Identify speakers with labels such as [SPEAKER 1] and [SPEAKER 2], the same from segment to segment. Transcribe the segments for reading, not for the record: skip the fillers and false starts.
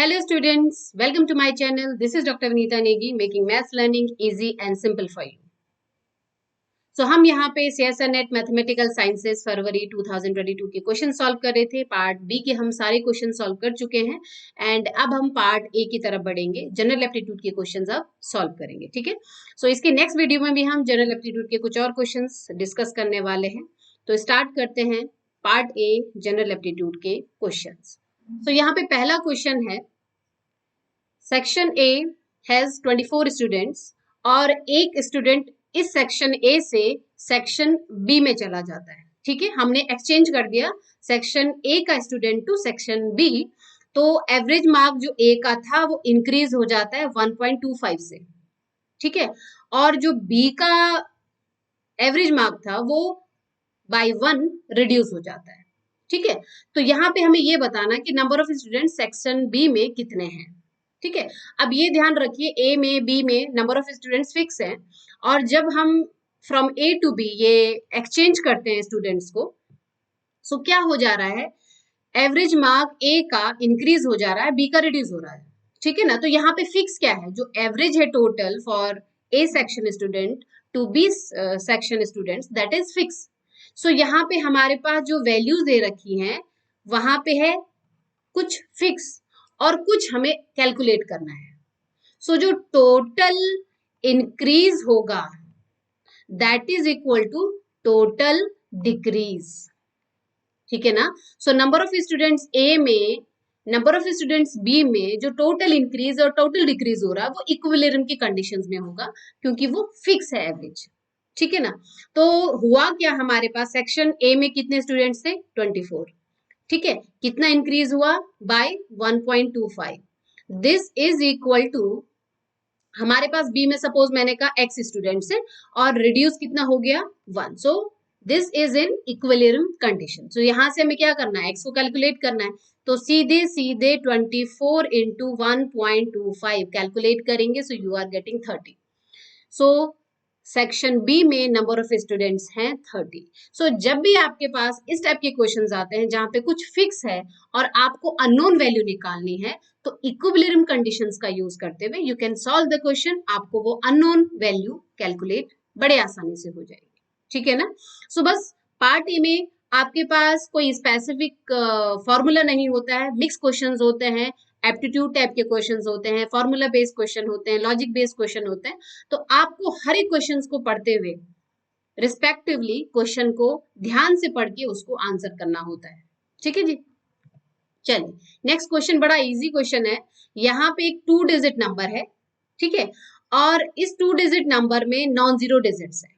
[SPEAKER 1] Hello students, welcome to my channel. This is Dr. Vinita Negi making maths learning easy and simple for you. So हम यहाँ पे CSIR net mathematical sciences फरवरी 2022 के question solve कर रहे थे। Part B के हम सारे क्वेश्चन सॉल्व कर चुके हैं एंड अब हम पार्ट ए की तरफ बढ़ेंगे। जनरल एप्टीट्यूड के क्वेश्चंस अब सॉल्व करेंगे, ठीक है। सो इसके नेक्स्ट वीडियो में भी हम जनरल एप्टीट्यूड के कुछ और क्वेश्चंस डिस्कस करने वाले हैं। तो स्टार्ट करते हैं पार्ट ए जनरल एप्टीट्यूड के क्वेश्चंस। तो यहाँ पे पहला क्वेश्चन है, सेक्शन ए हैज 24 स्टूडेंट्स और एक स्टूडेंट इस सेक्शन ए से सेक्शन बी में चला जाता है, ठीक है। हमने एक्सचेंज कर दिया सेक्शन ए का स्टूडेंट टू सेक्शन बी, तो एवरेज मार्क जो ए का था वो इंक्रीज हो जाता है 1.25 से, ठीक है। और जो बी का एवरेज मार्क था वो बाय 1 रिड्यूस हो जाता है, ठीक है। तो यहाँ पे हमें ये बताना कि number of student section B में कितने हैं, ठीक है। अब ये ध्यान रखिए ए में बी में नंबर ऑफ स्टूडेंट्स फिक्स है और जब हम फ्रॉम ए टू बी ये एक्सचेंज करते हैं स्टूडेंट्स को, सो क्या हो जा रहा है, एवरेज मार्क ए का इंक्रीज हो जा रहा है, बी का रिड्यूस हो रहा है, ठीक है ना। तो यहाँ पे फिक्स क्या है, जो एवरेज है total for A section student to B section students, that is fix. So यहाँ पे हमारे पास जो वैल्यूज दे रखी हैं वहां पे है कुछ फिक्स और कुछ हमें कैलकुलेट करना है। सो जो टोटल इंक्रीज होगा that is equal to total decrease, ठीक है ना। So number of students A में नंबर ऑफ स्टूडेंट्स बी में जो टोटल इंक्रीज और टोटल डिक्रीज हो रहा है वो इक्विलिब्रियम की कंडीशंस में होगा क्योंकि वो फिक्स है एवरेज, ठीक है ना। तो हुआ क्या, हमारे पास सेक्शन ए में कितने स्टूडेंट्स थे 24, ठीक है। कितना इंक्रीज हुआ by 1.25, this is equal to, हमारे पास बी में सपोज मैंने कहा x स्टूडेंट्स है और रिड्यूस कितना हो गया 1, so this is in equilibrium condition. So यहां से हमें क्या करना है, x को कैलकुलेट करना है, तो सीधे 24 इंटू 1.25 कैलकुलेट करेंगे, so you are getting 30। So section B में नंबर ऑफ स्टूडेंट्स हैं 30। सो जब भी आपके पास इस टाइप के क्वेश्चंस आते हैं जहां पे कुछ फिक्स है और आपको अननोन वैल्यू निकालनी है, तो इक्विलिब्रियम कंडीशंस का यूज करते हुए you can solve the question, आपको वो अननोन वैल्यू कैलकुलेट बड़े आसानी से हो जाएगी, ठीक है ना। सो बस पार्ट ए में आपके पास कोई स्पेसिफिक फॉर्मूला नहीं होता है, मिक्स क्वेश्चंस होते हैं, एप्टीट्यूड टाइप के क्वेश्चंस होते हैं, फॉर्मूला बेस्ड क्वेश्चन होते हैं, लॉजिक बेस्ड क्वेश्चन होते हैं। तो आपको हर एक क्वेश्चंस को पढ़ते हुए रिस्पेक्टिवली क्वेश्चन को ध्यान से पढ़ के उसको आंसर करना होता है, ठीक है जी। चलिए नेक्स्ट क्वेश्चन बड़ा इजी क्वेश्चन है। यहाँ पे एक 2 डिजिट नंबर है, ठीक है, और इस 2 डिजिट नंबर में नॉन जीरो डिजिट्स है,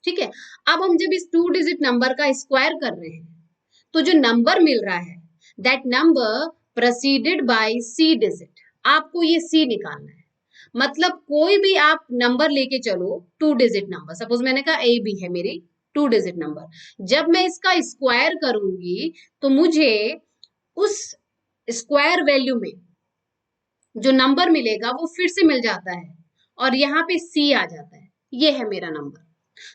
[SPEAKER 1] ठीक है। अब हम जब इस 2 डिजिट नंबर का स्क्वायर कर रहे हैं तो जो नंबर मिल रहा है that number preceded by C digit, आपको ये सी निकालना है। मतलब कोई भी आप नंबर लेके चलो 2 डिजिट नंबर, सपोज मैंने कहा ए बी है मेरी 2 डिजिट नंबर, जब मैं इसका स्क्वायर करूंगी तो मुझे उस स्क्वायर वैल्यू में जो नंबर मिलेगा वो फिर से मिल जाता है और यहाँ पे सी आ जाता है, ये है मेरा नंबर।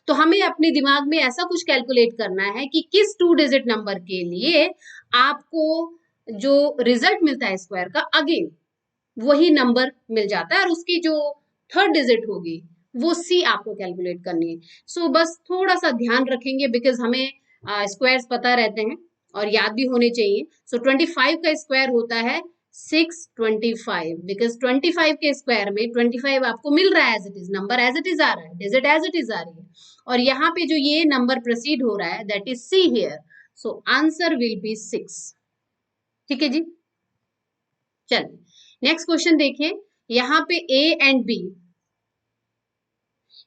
[SPEAKER 1] तो हमें अपने दिमाग में ऐसा कुछ कैलकुलेट करना है कि किस 2 डिजिट नंबर के लिए आपको जो रिजल्ट मिलता है स्क्वायर का अगेन वही नंबर मिल जाता है और उसकी जो थर्ड डिजिट होगी वो सी आपको कैलकुलेट करनी है। सो बस थोड़ा सा ध्यान रखेंगे बिकॉज हमें स्क्वायर्स पता रहते हैं और याद भी होने चाहिए। सो 25 का स्क्वायर होता है 625, बिकॉज 25 के स्क्वायर में 25 आपको मिल रहा है as it is, number as it is आ रहा है, डिजिट एज इट इज आ रही है, और यहाँ पे जो ये नंबर प्रोसीड हो रहा है that is see here, so answer will be 6, ठीक है जी। चलिए नेक्स्ट क्वेश्चन देखिए, यहाँ पे ए एंड बी,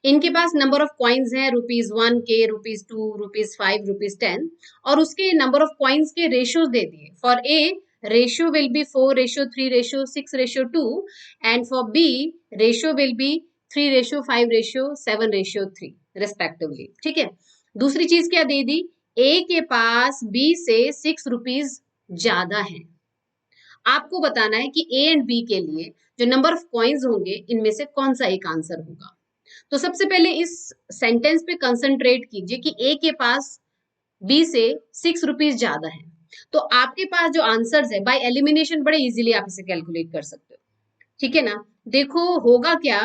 [SPEAKER 1] इनके पास नंबर ऑफ कॉइन्स हैं ₹1 के, ₹2, ₹5, ₹10, और उसके नंबर ऑफ कॉइन्स के रेशियोज दे दिए। For A ratio will be 4:3:6:2 and for B ratio will be 3:5:7:3 respectively, ठीक है। दूसरी चीज क्या दे दी, ए के पास बी से ₹6 ज्यादा है। आपको बताना है कि ए एंड बी के लिए जो नंबर ऑफ कॉइन्स होंगे इनमें से कौन सा एक आंसर होगा। तो सबसे पहले इस सेंटेंस पे कंसंट्रेट कीजिए कि ए के पास बी से ₹6 ज्यादा है, तो आपके पास जो आंसर्स है बाय एलिमिनेशन बड़े इजीली आप इसे कैलकुलेट कर सकते हो, ठीक है ना। देखो होगा क्या,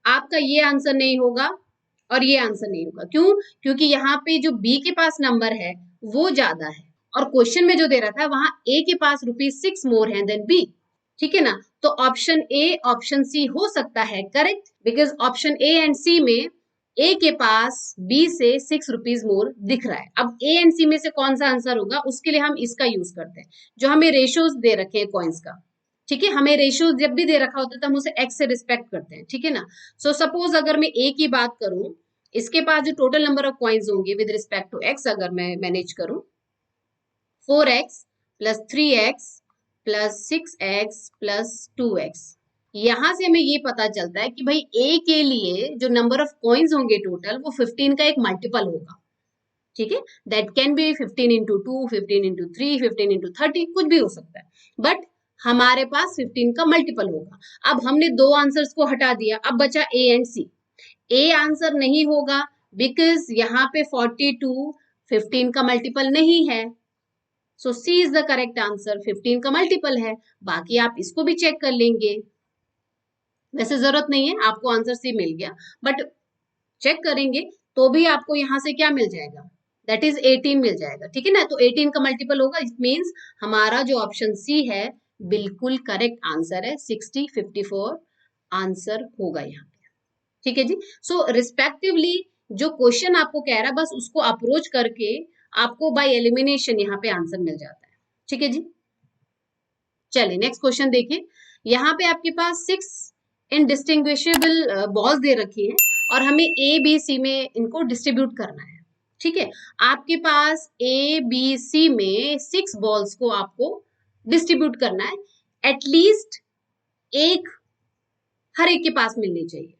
[SPEAKER 1] आपका ये आंसर नहीं होगा और ये आंसर नहीं होगा, क्यों? क्योंकि यहाँ पे जो बी के पास नंबर है वो ज्यादा है और क्वेश्चन में जो दे रहा था वहां ए के पास ₹6 मोर है देन बी, ठीक है ना। तो ऑप्शन ए ऑप्शन सी हो सकता है correct, because option A and C में ए के पास बी से ₹6 मोर दिख रहा है। अब ए एंड सी में से कौन सा आंसर होगा उसके लिए हम इसका यूज करते हैं, जो हमें रेशियोज दे रखे हैं कॉइन्स का, ठीक है। हमें रेशियो जब भी दे रखा होता है तो हम उसे एक्स से रिस्पेक्ट करते हैं, ठीक है ना। सो सपोज अगर मैं ए की बात करूं, इसके पास जो टोटल नंबर ऑफ कॉइन्स होंगे विद रिस्पेक्ट टू एक्स अगर मैं मैनेज करूं, 4x plus 3x plus 6x plus 2x, यहां से हमें ये पता चलता है कि भाई ए के लिए जो नंबर ऑफ कॉइन्स होंगे टोटल वो 15 का एक मल्टीपल होगा, ठीक है। That can be 15 into 2, 15 into 3, 15 into 30, कुछ भी हो सकता है, बट हमारे पास 15 का मल्टीपल होगा। अब हमने दो आंसर्स को हटा दिया, अब बचा ए एंड सी। ए आंसर नहीं होगा बिकॉज यहाँ पे 42 15 का मल्टीपल नहीं है, सो सी इज द करेक्ट आंसर, 15 का मल्टीपल है। बाकी आप इसको भी चेक कर लेंगे, वैसे जरूरत नहीं है, आपको आंसर सी मिल गया, बट चेक करेंगे तो भी आपको यहाँ से क्या मिल जाएगा, दैट इज 18 मिल जाएगा, ठीक है ना। तो 18 का मल्टीपल होगा, इट मीन्स हमारा जो ऑप्शन सी है बिल्कुल करेक्ट आंसर है, 60 54 आंसर होगा यहाँ पे, ठीक है जी। सो रिस्पेक्टिवली जो क्वेश्चन आपको कह रहा है बस उसको अप्रोच करके आपको बाय एलिमिनेशन यहाँ पे आंसर मिल जाता है, ठीक है जी। चलिए नेक्स्ट क्वेश्चन देखिए, यहाँ पे आपके पास 6 इनडिस्टिंग्विशेबल बॉल्स दे रखी है और हमें ए बी सी में इनको डिस्ट्रीब्यूट करना है, ठीक है। आपके पास ए बी सी में 6 बॉल्स को आपको डिस्ट्रीब्यूट करना है, एटलीस्ट एक हर एक के पास मिलनी चाहिए,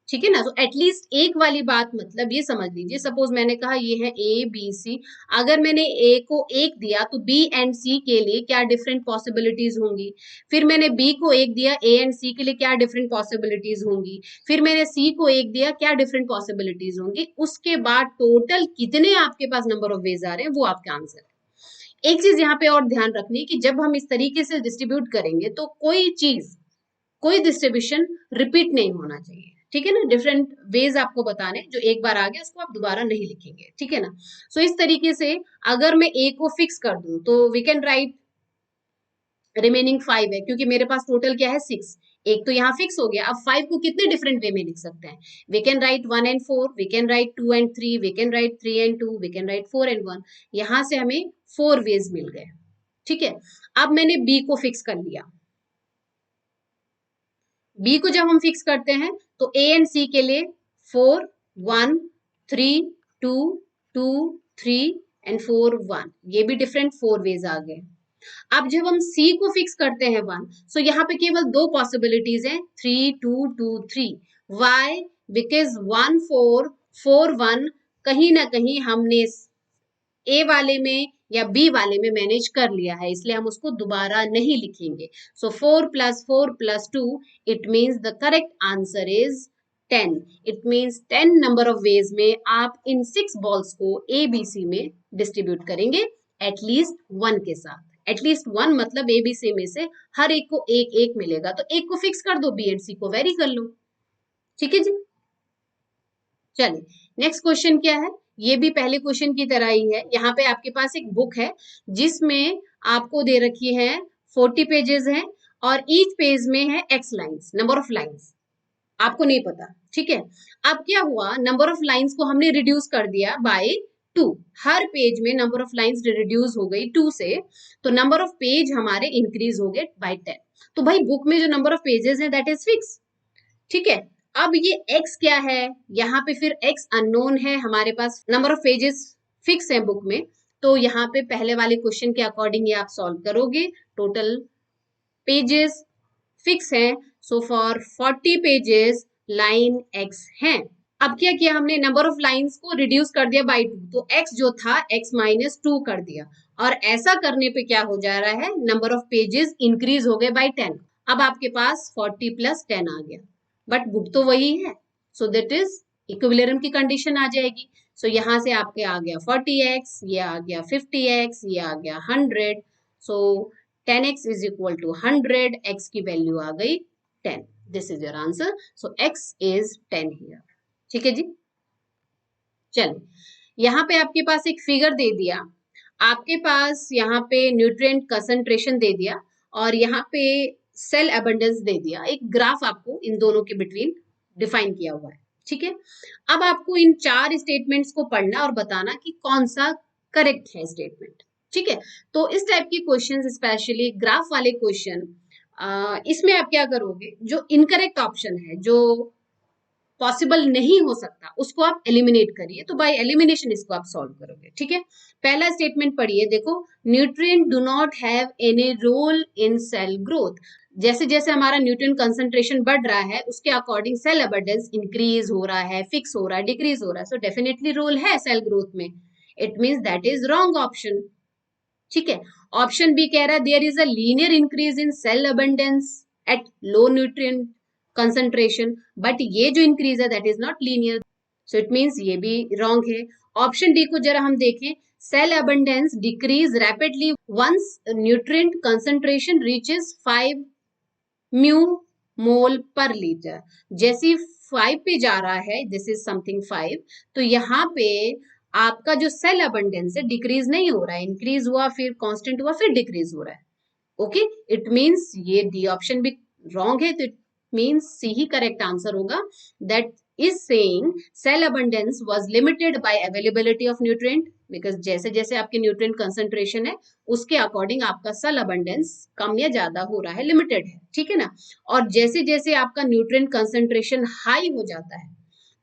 [SPEAKER 1] ठीक है ना। तो एटलीस्ट एक वाली बात मतलब ये समझ लीजिए, सपोज मैंने कहा ये है ए बी सी, अगर मैंने ए को एक दिया तो बी एंड सी के लिए क्या डिफरेंट पॉसिबिलिटीज होंगी, फिर मैंने बी को एक दिया ए एंड सी के लिए क्या डिफरेंट पॉसिबिलिटीज होंगी, फिर मैंने सी को एक दिया क्या डिफरेंट पॉसिबिलिटीज होंगी, उसके बाद टोटल कितने आपके पास नंबर ऑफ वेज आ रहे हैं वो आपका आंसर है। एक चीज यहाँ पे और ध्यान रखनी कि जब हम इस तरीके से डिस्ट्रीब्यूट करेंगे तो कोई डिस्ट्रीब्यूशन रिपीट नहीं होना चाहिए, ठीक है ना। डिफरेंट वेज आपको बताने, जो एक बार आ गया उसको आप दोबारा नहीं लिखेंगे, ठीक है ना। सो इस तरीके से अगर मैं ए को फिक्स कर दूं तो वी कैन राइट रिमेनिंग 5 है, क्योंकि मेरे पास टोटल क्या है 6, एक तो यहाँ फिक्स हो गया। अब 5 को कितने डिफरेंट वे में लिख सकते हैं, we can write 1 and 4, we can write 2 and 3, we can write 3 and 2, we can write 4 and 1, यहाँ से हमें 4 वेज मिल गए, ठीक है। अब मैंने बी को फिक्स कर लिया, बी को जब हम फिक्स करते हैं तो ए एंड सी के लिए 4 1 3 2 2 3 एंड 4 1, ये भी डिफरेंट 4 वेज आ गए। अब जब हम सी को फिक्स करते हैं 1, सो यहाँ पे केवल दो पॉसिबिलिटीज हैं, 3 2 2 3, वाई? बिकॉज 1 4 4 1 कहीं ना कहीं हमने ए वाले में या बी वाले में मैनेज कर लिया है, इसलिए हम उसको दोबारा नहीं लिखेंगे। सो 4 + 2 it means the correct answer is 10। It means 10 number of ways में आप इन 6 बॉल्स को ए बी सी में डिस्ट्रीब्यूट करेंगे, एटलीस्ट 1 के साथ। एटलीस्ट 1 मतलब ए बी सी में से हर एक को एक एक मिलेगा, तो एक को फिक्स कर दो, बी एंड सी को वेरी कर लो, ठीक है जी। चलिए नेक्स्ट क्वेश्चन क्या है, ये भी पहले क्वेश्चन की तरह ही है। यहाँ पे आपके पास एक बुक है जिसमें आपको दे रखी है 40 पेजेस हैं और ईच पेज में है x lines, number of lines आपको नहीं पता, ठीक है। अब क्या हुआ, नंबर ऑफ लाइंस को हमने रिड्यूस कर दिया बाय 2, हर पेज में नंबर ऑफ लाइंस रिड्यूस हो गई 2 से, तो नंबर ऑफ पेज हमारे इंक्रीज हो गए बाय 10। तो भाई बुक में जो नंबर ऑफ पेजेस है दैट इज फिक्स, ठीक है। अब ये x क्या है, यहाँ पे फिर x अननोन है, हमारे पास नंबर ऑफ पेजेस फिक्स है बुक में, तो यहाँ पे पहले वाले क्वेश्चन के अकॉर्डिंग ये आप सॉल्व करोगे, टोटल पेजेस फिक्स है, so for 40 pages line x है। अब क्या किया हमने, नंबर ऑफ लाइंस को रिड्यूस कर दिया बाय 2, तो x जो था x - 2 कर दिया, और ऐसा करने पे क्या हो जा रहा है, नंबर ऑफ पेजेस इंक्रीज हो गए बाय 10। अब आपके पास 40 + 10 आ गया, बट बुक तो वही है, सो दैट इज इक्विलिब्रियम की कंडीशन आ जाएगी। सो यहाँ से आपके आ गया 40x, ये आ गया 50x, ये आ गया 100. So 10x is equal to 100, x की वैल्यू आ गई 10. This is your answer. So x is 10 here. ठीक है जी. चलिए यहाँ पे आपके पास एक फिगर दे दिया, आपके पास यहाँ पे न्यूट्रिएंट कंसंट्रेशन दे दिया और यहाँ पे सेल अबंडेंस दे दिया. एक ग्राफ आपको इन दोनों के बिटवीन डिफाइन किया हुआ है. ठीक है. अब आपको इन चार स्टेटमेंट्स को पढ़ना और बताना कि कौन सा करेक्ट है स्टेटमेंट. ठीक है. तो इस टाइप के क्वेश्चन, स्पेशली ग्राफ वाले क्वेश्चन, इसमें आप क्या करोगे, जो इनकरेक्ट ऑप्शन है, जो पॉसिबल नहीं हो सकता, उसको आप एलिमिनेट करिए. तो बाय एलिमिनेशन इसको आप सॉल्व करोगे. ठीक है. पहला स्टेटमेंट पढ़िए. देखो, nutrient do not have any role in cell growth. जैसे जैसे हमारा न्यूट्रिएंट कंसंट्रेशन बढ़ रहा है, उसके अकॉर्डिंग सेल अबंडेंस इंक्रीज हो रहा है, फिक्स हो रहा है, डिक्रीज हो रहा है. सो डेफिनेटली रोल है सेल ग्रोथ में. It means that is wrong option. ठीक है. ऑप्शन बी कह रहा है there is a linear increase in cell abundance at low nutrient concentration, but ये जो इंक्रीज है that is not linear. So it means ये भी रॉन्ग है. ऑप्शन डी को जरा हम देखें. Cell abundance decreases rapidly once nutrient concentration reaches 5 mu mole per litre. जैसे 5 पे जा रहा है, दिस इज समथिंग 5, तो यहाँ पे आपका जो सेल अबंडेंस है डिक्रीज नहीं हो रहा है, इंक्रीज हुआ, फिर कांस्टेंट हुआ, फिर डिक्रीज हो रहा है. ओके. इट मीन्स ये डी ऑप्शन भी रॉन्ग है. तो इट मीन्स सी ही करेक्ट आंसर होगा. That is saying cell abundance was limited by availability of nutrient, because जैसे जैसे आपके न्यूट्रिएंट कंसंट्रेशन है उसके अकॉर्डिंग आपका सेल अबंडेंस कम या ज्यादा हो रहा है, लिमिटेड है. ठीक है ना. और जैसे जैसे आपका न्यूट्रिएंट कंसंट्रेशन हाई हो जाता है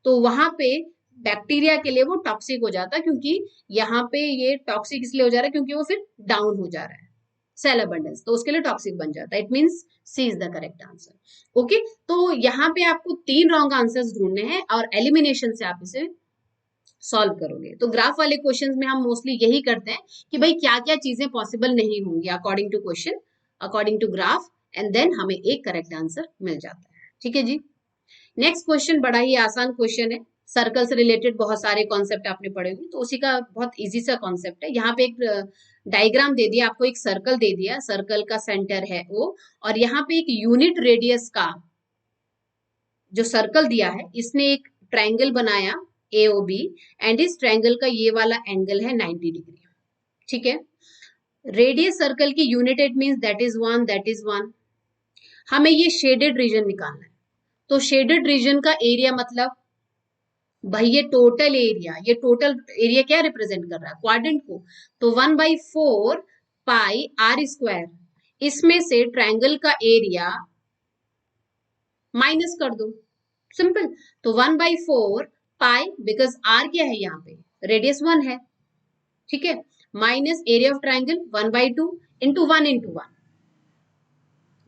[SPEAKER 1] तो वहां पे बैक्टीरिया के लिए वो टॉक्सिक हो जाता है, क्योंकि यहाँ पे ये टॉक्सिक इसलिए हो जा रहा है क्योंकि वो फिर डाउन हो जा रहा है सेल अबंडेंस, तो उसके लिए टॉक्सिक बन जाता है. It means C is the correct answer. Okay. तो यहाँ पे आपको 3 रॉन्ग आंसर्स ढूंढने हैं और एलिमिनेशन से आप इसे सॉल्व करोगे. तो ग्राफ वाले क्वेश्चंस में हम मोस्टली यही करते हैं कि भाई क्या क्या चीजें पॉसिबल नहीं होंगी according to question, according to graph, and then हमें एक करेक्ट आंसर मिल जाता है. ठीक है जी. नेक्स्ट क्वेश्चन बड़ा ही आसान क्वेश्चन है. सर्कल से रिलेटेड बहुत सारे कॉन्सेप्ट आपने पढ़े होंगे, तो उसी का बहुत इजी सा कॉन्सेप्ट है. यहाँ पे एक डायग्राम दे दिया आपको, एक सर्कल दे दिया, सर्कल का सेंटर है O, और यहाँ पे एक यूनिट रेडियस का जो सर्कल दिया है, इसने एक ट्रायंगल बनाया AOB, एंड इस ट्रायंगल का ये वाला एंगल है 90 डिग्री. ठीक है. रेडियस सर्कल की unit, it means that is 1, that is 1. हमें ये शेडेड रीजन निकालना है. तो शेडेड रीजन का एरिया मतलब भाई ये टोटल एरिया, ये टोटल एरिया क्या रिप्रेजेंट कर रहा है, क्वाड्रेंट को. तो 1/4 पाई आर स्क्वायर, इसमें से ट्रायंगल का एरिया माइनस कर दो, सिंपल. तो 1/4 पाई, बिकॉज आर क्या है यहाँ पे, रेडियस 1 है. ठीक है. Minus area of triangle 1/2 into 1 into 1,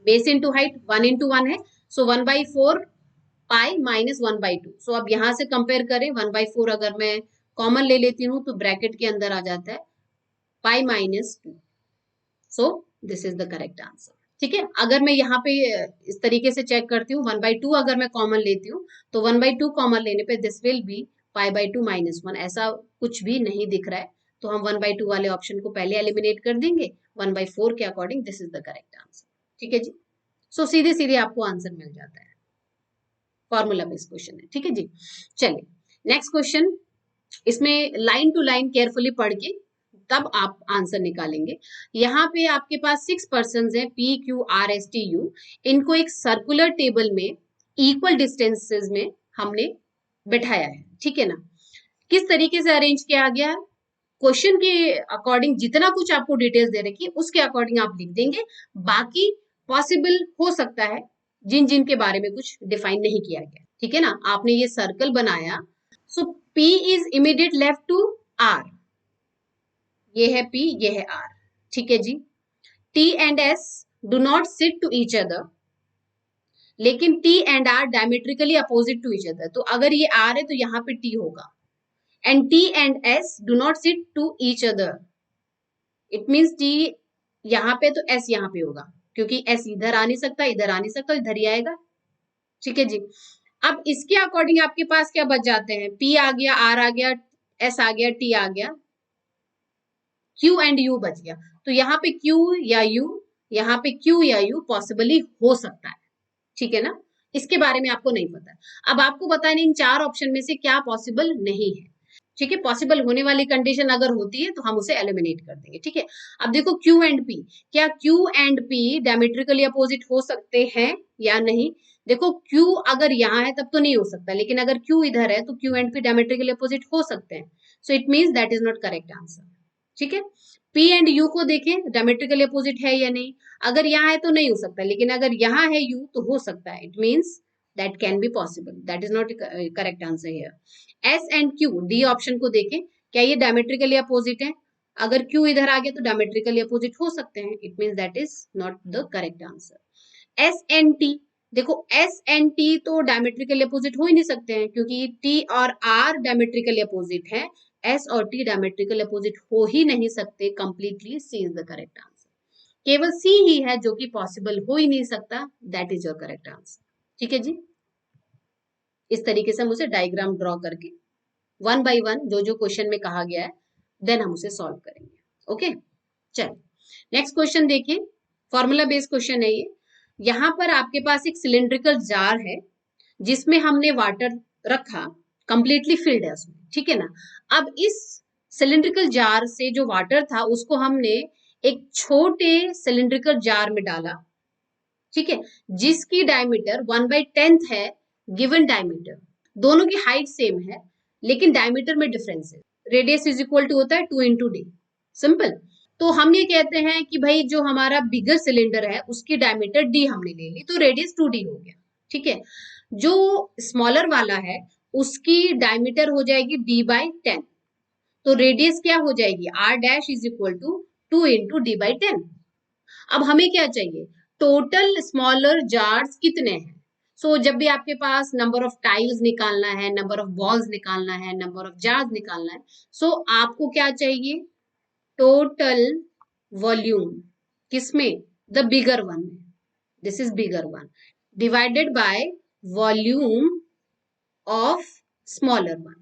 [SPEAKER 1] base into height 1 into 1 है. सो 1/4 पाई माइनस 1/2. सो अब यहां से कंपेयर करें, 1/4 अगर मैं कॉमन ले लेती हूँ तो ब्रैकेट के अंदर आ जाता है pi minus 2. So this is the correct answer. ठीक है. अगर मैं यहाँ पे इस तरीके से चेक करती हूँ, 1/2 अगर मैं कॉमन लेती हूँ तो 1/2 कॉमन लेने पे दिस विल बी पाई/2 माइनस 1. ऐसा कुछ भी नहीं दिख रहा है, तो हम 1/2 वाले ऑप्शन को पहले एलिमिनेट कर देंगे. 1/4 के according this is the correct answer. ठीक है जी. सो सीधे सीधे आपको आंसर मिल जाता है. फॉर्मूला बेस्ड क्वेश्चन है. ठीक है जी. चलिए नेक्स्ट क्वेश्चन. इसमें लाइन टू लाइन केयरफुली पढ़ के तब आप आंसर निकालेंगे. यहाँ पे आपके पास 6 पर्सन हैं, PQRSTU. इनको एक सर्कुलर टेबल में इक्वल डिस्टेंसेस में हमने बैठाया है. ठीक है ना. किस तरीके से अरेंज किया गया है, क्वेश्चन के अकॉर्डिंग जितना कुछ आपको डिटेल्स दे रखी है उसके अकॉर्डिंग आप लिख देंगे. बाकी पॉसिबल हो सकता है जिन जिन के बारे में कुछ डिफाइन नहीं किया गया. ठीक है ना. आपने ये सर्कल बनाया. So P is immediate left to R. ये है P, ये है R. ठीक है जी. T and S do not sit to each other, लेकिन T and R diametrically opposite to each other. तो अगर ये R है तो यहाँ पे T होगा. And T and S do not sit to each other. It means T यहाँ पे तो S यहाँ पे होगा, क्योंकि S इधर आ नहीं सकता, इधर आ नहीं सकता, इधर ही आएगा. ठीक है जी. अब इसके अकॉर्डिंग आपके पास क्या बच जाते हैं, P आ गया, R आ गया, S आ गया, T आ गया, Q एंड U बच गया। तो यहाँ पे Q या U, यहाँ पे Q या U पॉसिबली हो सकता है, ठीक है ना। इसके बारे में आपको नहीं पता। अब आपको पता नहीं इन 4 ऑप्शन में से क्या पॉसिबल नहीं है, ठीक है। पॉसिबल होने वाली कंडीशन अगर होती है तो हम उसे एलिमिनेट कर देंगे, ठीक है। अब देखो Q एंड P, क्या Q and P diametrically opposite हो सकते हैं या नहीं। देखो Q अगर यहाँ है तब तो नहीं हो सकता, लेकिन अगर Q इधर है तो Q and P diametrically opposite हो सकते हैं। सो it means that is not correct answer, ठीक है। P एंड U को देखें, डायमेट्रिकली अपोजिट है या नहीं। अगर यहाँ है तो नहीं हो सकता, लेकिन अगर यहाँ है U तो हो सकता है। It means that can be possible, that is not correct answer here. S and Q, D option को देखें, क्या ये डायमेट्रिकली अपोजिट है। अगर Q इधर आ गया तो डायमेट्रिकली अपोजिट हो सकते हैं। It means that is not the correct answer. S and T, देखो S and T तो डायमेट्रिकली अपोजिट हो ही नहीं सकते हैं, क्योंकि T और R डायमेट्रिकली अपोजिट है। S और T डायमेट्रिकली अपोजिट हो ही नहीं सकते। Completely C is the correct answer. केवल C ही है जो कि पॉसिबल हो ही नहीं सकता। That is your correct answer, ठीक है जी। इस तरीके से हम उसे डायग्राम ड्रॉ करके वन बाय वन जो जो क्वेश्चन में कहा गया है देन हम उसे सॉल्व करेंगे। ओके, चलो नेक्स्ट क्वेश्चन देखिए। फॉर्मूला बेस्ड क्वेश्चन है ये। यहाँ पर आपके पास एक सिलिंड्रिकल जार है जिसमें हमने वाटर रखा, कंप्लीटली फिल्ड है उसमें, ठीक है ना। अब इस सिलिंड्रिकल जार से जो वाटर था उसको हमने एक छोटे सिलिंड्रिकल जार में डाला, ठीक है, जिसकी डायमीटर 1/10 है। गिवन डायमीटर, दोनों की हाइट सेम है लेकिन डायमीटर में डिफरेंस है। रेडियस इज इक्वल टू होता है 2 × d, सिंपल। तो हम ये कहते हैं कि भाई जो हमारा बिगर सिलेंडर है उसकी डायमीटर d हमने ले ली, तो रेडियस 2d हो गया, ठीक है। जो स्मॉलर वाला है उसकी डायमीटर हो जाएगी d/10, तो रेडियस क्या हो जाएगी r' is equal to 2 × d/10। अब हमें क्या चाहिए, टोटल स्मॉलर जार्स कितने हैं। सो जब भी आपके पास नंबर ऑफ टाइल्स निकालना है, नंबर ऑफ बॉल्स निकालना है, नंबर ऑफ जार्स निकालना है, सो आपको क्या चाहिए, टोटल वॉल्यूम किसमें, द बिगर वन में, this is bigger one, divided by volume of smaller one,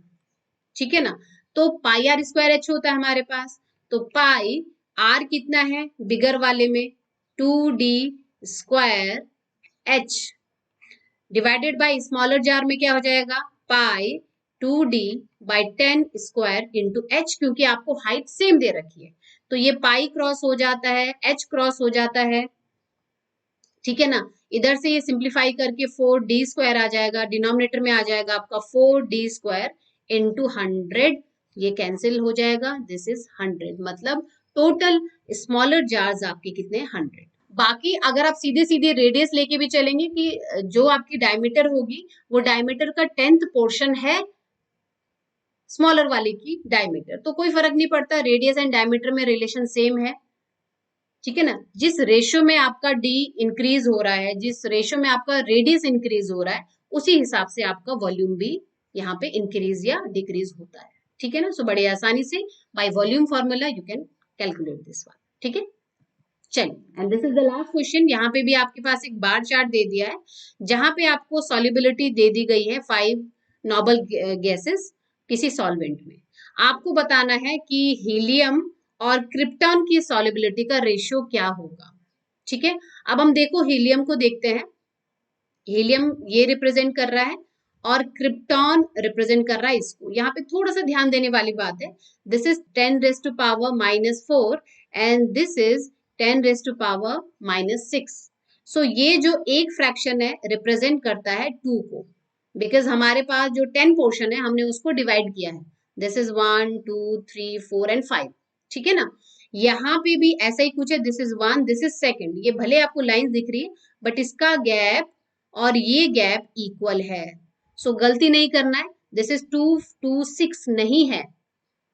[SPEAKER 1] ठीक है ना। तो पाई r स्क्वायर h होता है हमारे पास, तो पाई r कितना है बिगर वाले में 2d square h divided by smaller jar में क्या हो जाएगा पाई 2d/10 स्क्वायर इंटू h, क्योंकि आपको हाइट सेम दे रखी है तो ये पाई क्रॉस हो जाता है, h क्रॉस हो जाता है, ठीक है ना। इधर से ये सिंप्लीफाई करके 4d स्क्वायर आ जाएगा, डिनोमिनेटर में आ जाएगा आपका 4d स्क्वायर इंटू 100, ये कैंसिल हो जाएगा, दिस इज 100, मतलब टोटल स्मॉलर जार्स आपके कितने 100। बाकी अगर आप सीधे सीधे रेडियस लेके भी चलेंगे कि जो आपकी डायमीटर होगी वो डायमीटर का 10th पोर्शन है स्मॉलर वाले की डायमीटर, तो कोई फर्क नहीं पड़ता, रेडियस एंड डायमीटर में रिलेशन सेम है, ठीक है ना। जिस रेशियो में आपका डी इंक्रीज हो रहा है, जिस रेशियो में आपका रेडियस इंक्रीज हो रहा है, उसी हिसाब से आपका वॉल्यूम भी यहाँ पे इंक्रीज या डिक्रीज होता है, ठीक है ना। सो बड़े आसानी से by volume formula you can calculate this one, ठीक है। चलिए, and this is the last question. यहाँ पे भी आपके पास एक बार चार्ट दे दिया है जहां पे आपको सॉल्युबिलिटी दे दी गई है 5 नोबल गैसेस किसी सॉल्वेंट में। आपको बताना है कि हीलियम और क्रिप्टॉन की सॉल्युबिलिटी का रेशियो क्या होगा, ठीक है। अब हम देखो हीलियम को देखते हैं। हीलियम ये रिप्रेजेंट कर रहा है और क्रिप्टॉन रिप्रेजेंट कर रहा है इसको। यहाँ पे थोड़ा सा ध्यान देने वाली बात है, this is 10⁻⁻⁴ and this is 10⁻⁻�6। सो ये जो एक फ्रैक्शन है रिप्रेजेंट करता है 2 को, बिकॉज हमारे पास जो 10 पोर्शन है हमने उसको डिवाइड किया है, दिस इज 1 2 3 4 एंड 5, ठीक है ना। यहाँ पे भी ऐसा ही कुछ है, दिस इज 1 दिस इज 2, ये भले आपको लाइन दिख रही है बट इसका गैप और ये गैप इक्वल है, सो गलती नहीं करना है, दिस इज 2 2 6 नहीं है,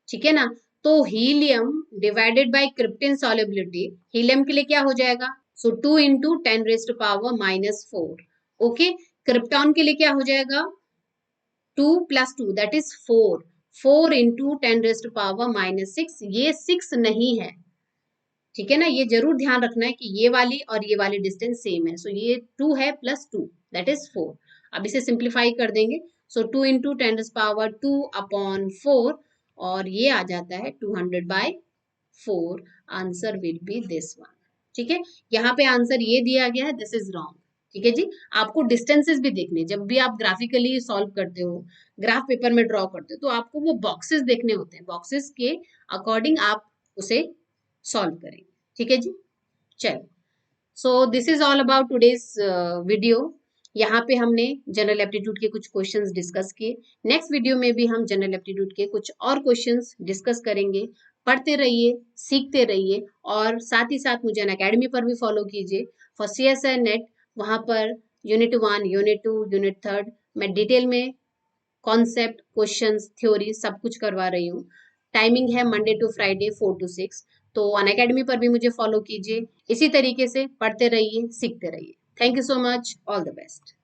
[SPEAKER 1] ठीक है ना। तो helium divided by krypton solubility, helium के लिए क्या हो जाएगा, सो 2 × 10⁻⁻⁴, ओके। क्रिप्टॉन के लिए क्या हो जाएगा 2 + 2 दैट इज 4, 4 × 10⁻⁻�6, ये 6 नहीं है, ठीक है ना। ये जरूर ध्यान रखना है कि ये वाली और ये वाली डिस्टेंस सेम है, सो ये 2 है +2 दैट इज 4। अब इसे सिंप्लीफाई कर देंगे, सो 2 × 10⁻²/4 और ये आ जाता है 200/4। Answer will be this one. ठीक है, यहाँ पे आंसर ये दिया गया है, दिस इज रॉन्ग। ठीक है जी, आपको डिस्टेंसेस भी देखने, जब भी आप ग्राफिकली सॉल्व करते हो, ग्राफ पेपर में ड्रॉ करते हो, तो आपको वो बॉक्सेस देखने होते हैं, बॉक्सेस के अकॉर्डिंग आप उसे सॉल्व करेंगे। ठीक है जी, चलो, सो this is all about today's video. यहाँ पे हमने जनरल एप्टीट्यूड के कुछ क्वेश्चंस डिस्कस किए। नेक्स्ट वीडियो में भी हम जनरल एप्टीट्यूड के कुछ और क्वेश्चंस डिस्कस करेंगे। पढ़ते रहिए, सीखते रहिए, और साथ ही साथ मुझे अनअकैडमी पर भी फॉलो कीजिए फॉर CSI नेट। वहाँ पर यूनिट 1, यूनिट 2, यूनिट 3 मैं डिटेल में कॉन्सेप्ट, क्वेश्चंस, थ्योरी सब कुछ करवा रही हूँ। टाइमिंग है मंडे टू फ्राइडे 4 to 6। तो अनअकैडमी पर भी मुझे फॉलो कीजिए। इसी तरीके से पढ़ते रहिए, सीखते रहिए। Thank you so much, all the best.